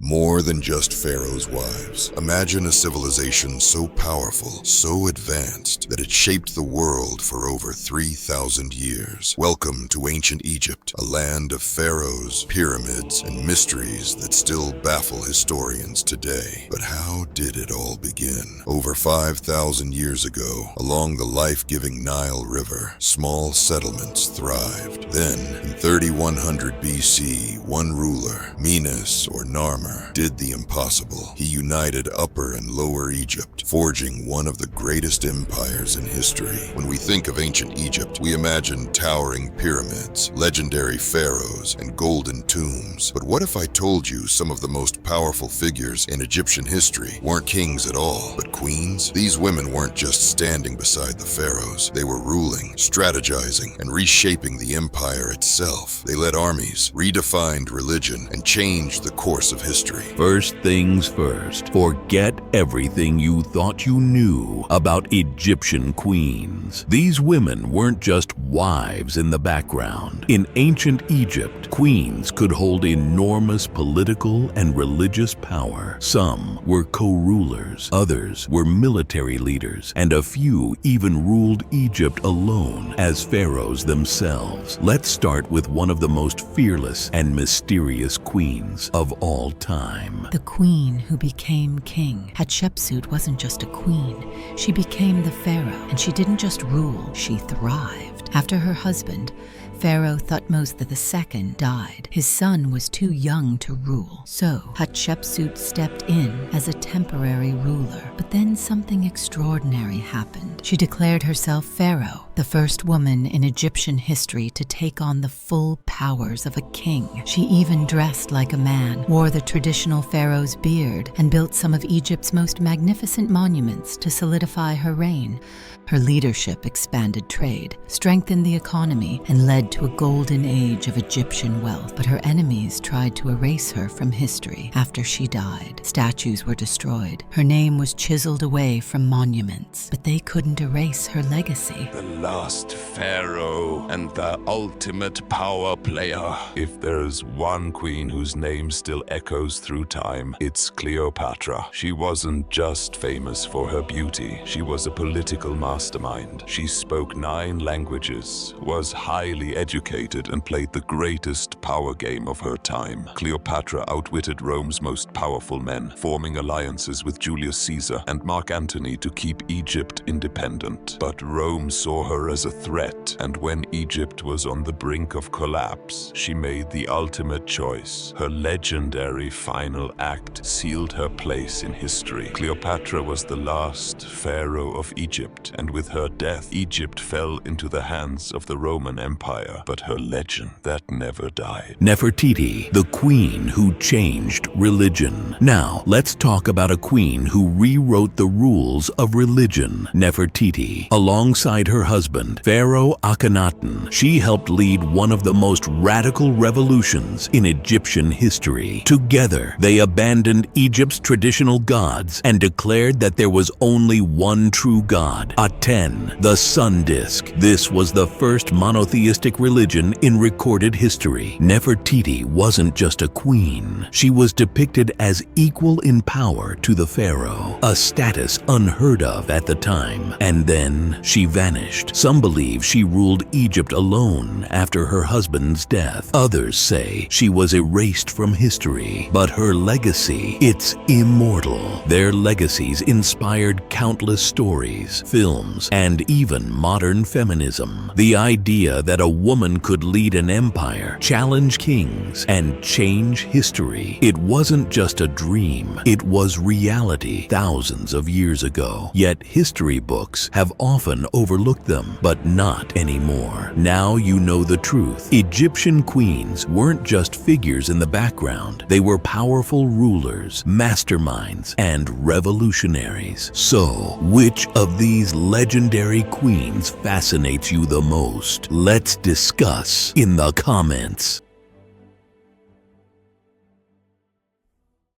More than just Pharaoh's wives. Imagine a civilization so powerful, so advanced, that it shaped the world for over 3,000 years. Welcome to ancient Egypt, a land of pharaohs, pyramids, and mysteries that still baffle historians today. But how did it all begin? Over 5,000 years ago, along the life-giving Nile River, small settlements thrived. Then, in 3100 BC, one ruler, Menes or Narmer, did the impossible. He united Upper and Lower Egypt, forging one of the greatest empires in history. When we think of ancient Egypt, we imagine towering pyramids, legendary pharaohs, and golden tombs. But what if I told you some of the most powerful figures in Egyptian history weren't kings at all, but queens? These women weren't just standing beside the pharaohs. They were ruling, strategizing, and reshaping the empire itself. They led armies, redefined religion, and changed the course of history. First things first, forget everything you thought you knew about Egyptian queens. These women weren't just wives in the background. In ancient Egypt, queens could hold enormous political and religious power. Some were co-rulers, others were military leaders, and a few even ruled Egypt alone as pharaohs themselves. Let's start with one of the most fearless and mysterious queens of all time. The queen who became king. Hatshepsut wasn't just a queen. She became the pharaoh, and she didn't just rule, she thrived. After her husband, Pharaoh Thutmose II died. His son was too young to rule, so Hatshepsut stepped in as a temporary ruler. But then something extraordinary happened. She declared herself pharaoh, the first woman in Egyptian history to take on the full powers of a king. She even dressed like a man, wore the traditional pharaoh's beard, and built some of Egypt's most magnificent monuments to solidify her reign. Her leadership expanded trade, strengthened the economy, and led to a golden age of Egyptian wealth. But her enemies tried to erase her from history. After she died, statues were destroyed. Her name was chiseled away from monuments, but they couldn't erase her legacy. The last pharaoh and the ultimate power player. If there's one queen whose name still echoes through time, it's Cleopatra. She wasn't just famous for her beauty. She was a political mastermind. She spoke 9 languages, was highly educated, and played the greatest power game of her time. Cleopatra outwitted Rome's most powerful men, forming alliances with Julius Caesar and Mark Antony to keep Egypt independent. But Rome saw her as a threat, and when Egypt was on the brink of collapse, she made the ultimate choice. Her legendary final act sealed her place in history. Cleopatra was the last pharaoh of Egypt, and with her death, Egypt fell into the hands of the Roman Empire. But her legend, that never died. Nefertiti, the queen who changed religion. Now, let's talk about a queen who rewrote the rules of religion. Nefertiti, alongside her husband, Pharaoh Akhenaten, she helped lead one of the most radical revolutions in Egyptian history. Together, they abandoned Egypt's traditional gods and declared that there was only one true god, Aten, the sun disk. This was the first monotheistic religion in recorded history. Nefertiti wasn't just a queen. She was depicted as equal in power to the pharaoh, a status unheard of at the time. And then she vanished. Some believe she ruled Egypt alone after her husband's death. Others say she was erased from history. But her legacy, it's immortal. Their legacies inspired countless stories, films, and even modern feminism. The idea that a woman could lead an empire, challenge kings, and change history. It wasn't just a dream. It was reality thousands of years ago. Yet history books have often overlooked them, but not anymore. Now you know the truth. Egyptian queens weren't just figures in the background. They were powerful rulers, masterminds, and revolutionaries. So, which of these legendary queens fascinates you the most? Let's discuss in the comments.